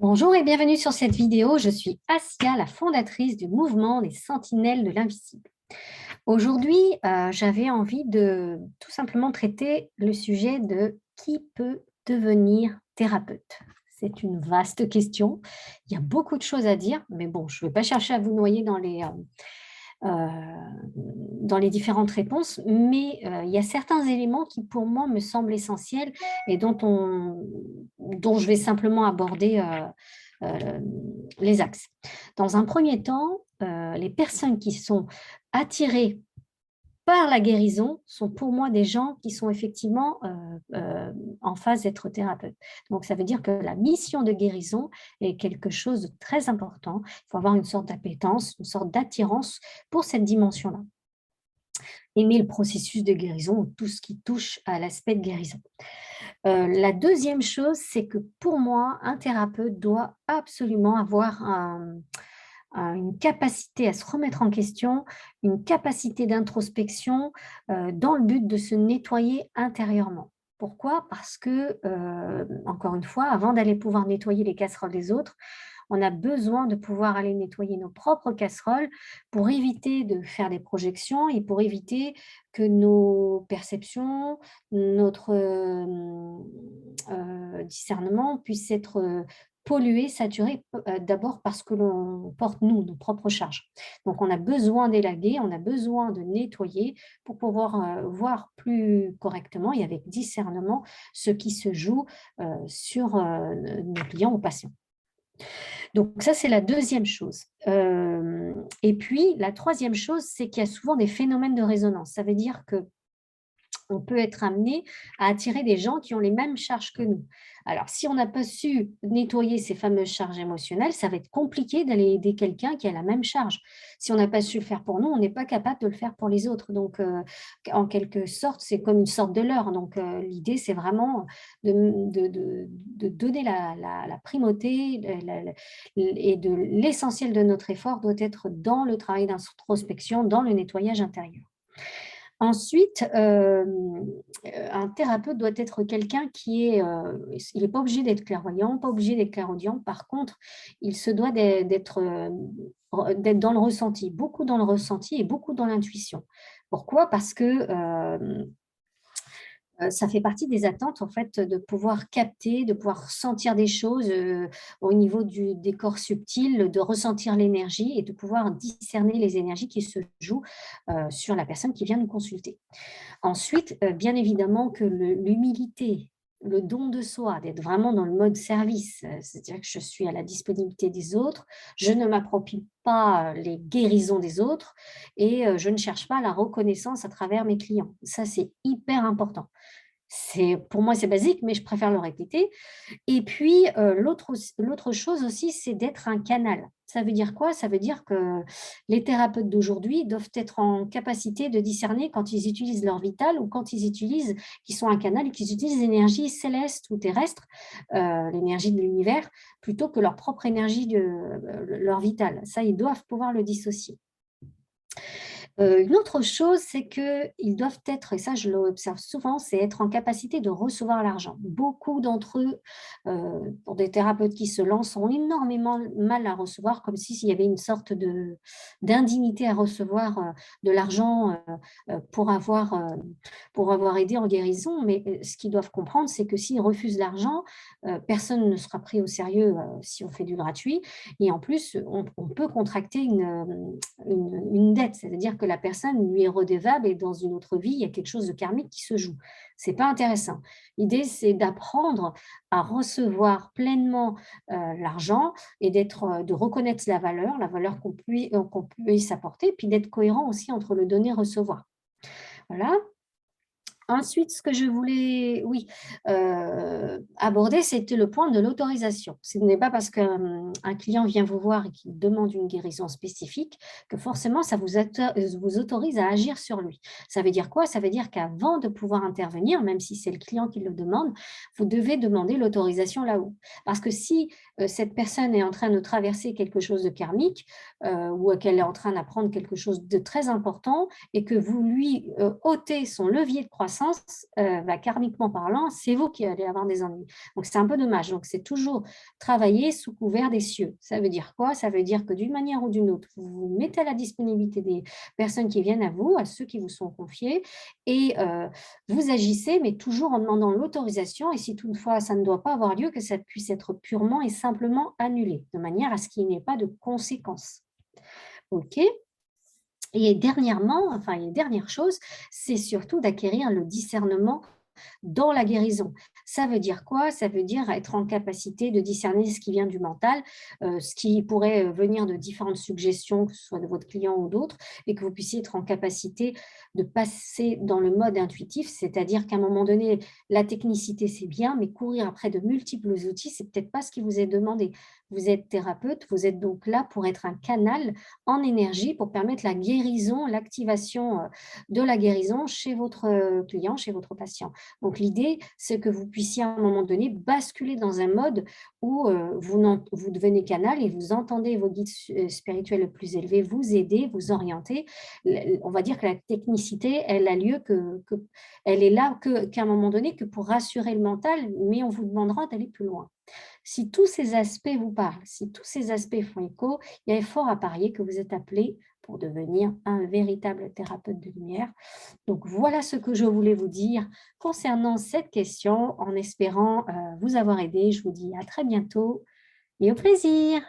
Bonjour et bienvenue sur cette vidéo. Je suis Assia, la fondatrice du mouvement des Sentinelles de l'Invisible. Aujourd'hui, j'avais envie de tout simplement traiter le sujet de qui peut devenir thérapeute. C'est une vaste question. Il y a beaucoup de choses à dire, mais bon, je ne vais pas chercher à vous noyer dans les différentes réponses, mais il y a certains éléments qui, pour moi, me semblent essentiels et dont je vais simplement aborder euh, les axes. Dans un premier temps, les personnes qui sont attirées par la guérison sont pour moi des gens qui sont effectivement en phase d'être thérapeute. Donc, ça veut dire que la mission de guérison est quelque chose de très important. Il faut avoir une sorte d'appétence, une sorte d'attirance pour cette dimension-là. Aimer le processus de guérison ou tout ce qui touche à l'aspect de guérison. La deuxième chose, c'est que pour moi, un thérapeute doit absolument avoir une capacité à se remettre en question, une capacité d'introspection dans le but de se nettoyer intérieurement. Pourquoi? Parce que, encore une fois, avant d'aller pouvoir nettoyer les casseroles des autres, on a besoin de pouvoir aller nettoyer nos propres casseroles pour éviter de faire des projections et pour éviter que nos perceptions, notre discernement puissent être pollués, saturés, d'abord parce que l'on porte, nous, nos propres charges. Donc, on a besoin d'élaguer, on a besoin de nettoyer pour pouvoir voir plus correctement et avec discernement ce qui se joue sur nos clients ou patients. Donc ça, c'est la deuxième chose. Et puis, la troisième chose, c'est qu'il y a souvent des phénomènes de résonance. Ça veut dire que on peut être amené à attirer des gens qui ont les mêmes charges que nous. Alors, si on n'a pas su nettoyer ces fameuses charges émotionnelles, ça va être compliqué d'aller aider quelqu'un qui a la même charge. Si on n'a pas su le faire pour nous, on n'est pas capable de le faire pour les autres. Donc, en quelque sorte, c'est comme une sorte de leurre. Donc, l'idée, c'est vraiment de donner la primauté et de l'essentiel de notre effort doit être dans le travail d'introspection, dans le nettoyage intérieur. Ensuite, un thérapeute doit être quelqu'un qui est, il n'est pas obligé d'être clairvoyant, pas obligé d'être clairaudient. Par contre, il se doit d'être dans le ressenti, beaucoup dans le ressenti et beaucoup dans l'intuition. Pourquoi? Parce que ça fait partie des attentes, en fait, de pouvoir capter, de pouvoir sentir des choses au niveau des corps subtils, de ressentir l'énergie et de pouvoir discerner les énergies qui se jouent sur la personne qui vient nous consulter. Ensuite, bien évidemment que l'humilité, le don de soi, d'être vraiment dans le mode service, c'est-à-dire que je suis à la disponibilité des autres, je ne m'approprie pas les guérisons des autres et je ne cherche pas la reconnaissance à travers mes clients. Ça, c'est hyper important. Pour moi, c'est basique, mais je préfère le répéter. Et puis, l'autre chose aussi, c'est d'être un canal. Ça veut dire quoi? Ça veut dire que les thérapeutes d'aujourd'hui doivent être en capacité de discerner quand ils utilisent leur vital ou quand qu'ils sont un canal et qu'ils utilisent l'énergie céleste ou terrestre, l'énergie de l'univers, plutôt que leur propre énergie leur vital. Ça, ils doivent pouvoir le dissocier. Une autre chose, c'est qu'ils doivent être, et ça je l'observe souvent, c'est être en capacité de recevoir l'argent. Beaucoup d'entre eux, pour des thérapeutes qui se lancent, ont énormément mal à recevoir, comme s'il y avait une sorte d'indignité à recevoir de l'argent pour avoir aidé en guérison. Mais ce qu'ils doivent comprendre, c'est que s'ils refusent l'argent, personne ne sera pris au sérieux si on fait du gratuit. Et en plus, on peut contracter une dette, c'est-à-dire que la personne lui est redevable et dans une autre vie, il y a quelque chose de karmique qui se joue. C'est pas intéressant. L'idée, c'est d'apprendre à recevoir pleinement l'argent et de reconnaître la valeur qu'on puisse apporter, puis d'être cohérent aussi entre le donner et recevoir. Voilà. Ensuite, ce que je voulais, oui, aborder, c'était le point de l'autorisation. Ce n'est pas parce qu'un client vient vous voir et qu'il demande une guérison spécifique que forcément ça vous autorise à agir sur lui. Ça veut dire quoi? Ça veut dire qu'avant de pouvoir intervenir, même si c'est le client qui le demande, vous devez demander l'autorisation là-haut. Parce que si cette personne est en train de traverser quelque chose de karmique ou qu'elle est en train d'apprendre quelque chose de très important et que vous lui ôtez son levier de croissance, karmiquement parlant, c'est vous qui allez avoir des ennuis. Donc, c'est un peu dommage. Donc, c'est toujours travailler sous couvert des cieux. Ça veut dire quoi? Ça veut dire que d'une manière ou d'une autre, vous vous mettez à la disponibilité des personnes qui viennent à vous, à ceux qui vous sont confiés, et vous agissez, mais toujours en demandant l'autorisation. Et si toutefois ça ne doit pas avoir lieu, que ça puisse être purement et simplement annulé, de manière à ce qu'il n'y ait pas de conséquences. OK. Et dernièrement, enfin, une dernière chose, c'est surtout d'acquérir le discernement dans la guérison. Ça veut dire quoi? Ça veut dire être en capacité de discerner ce qui vient du mental, ce qui pourrait, venir de différentes suggestions, que ce soit de votre client ou d'autres, et que vous puissiez être en capacité de passer dans le mode intuitif. C'est-à-dire qu'à un moment donné, la technicité, c'est bien, mais courir après de multiples outils, c'est peut-être pas ce qui vous est demandé. Vous êtes thérapeute, vous êtes donc là pour être un canal en énergie pour permettre la guérison, l'activation, de la guérison chez votre, client, chez votre patient. Donc l'idée, c'est que vous puissiez à un moment donné basculer dans un mode où, vous devenez canal et vous entendez vos guides spirituels les plus élevés vous aider, vous orienter. On va dire que la technicité, elle a lieu elle est là qu'à un moment donné, que pour rassurer le mental, mais on vous demandera d'aller plus loin. Si tous ces aspects vous parlent, si tous ces aspects font écho, il y a fort à parier que vous êtes appelé pour devenir un véritable thérapeute de lumière. Donc voilà ce que je voulais vous dire concernant cette question, en espérant vous avoir aidé. Je vous dis à très bientôt et au plaisir.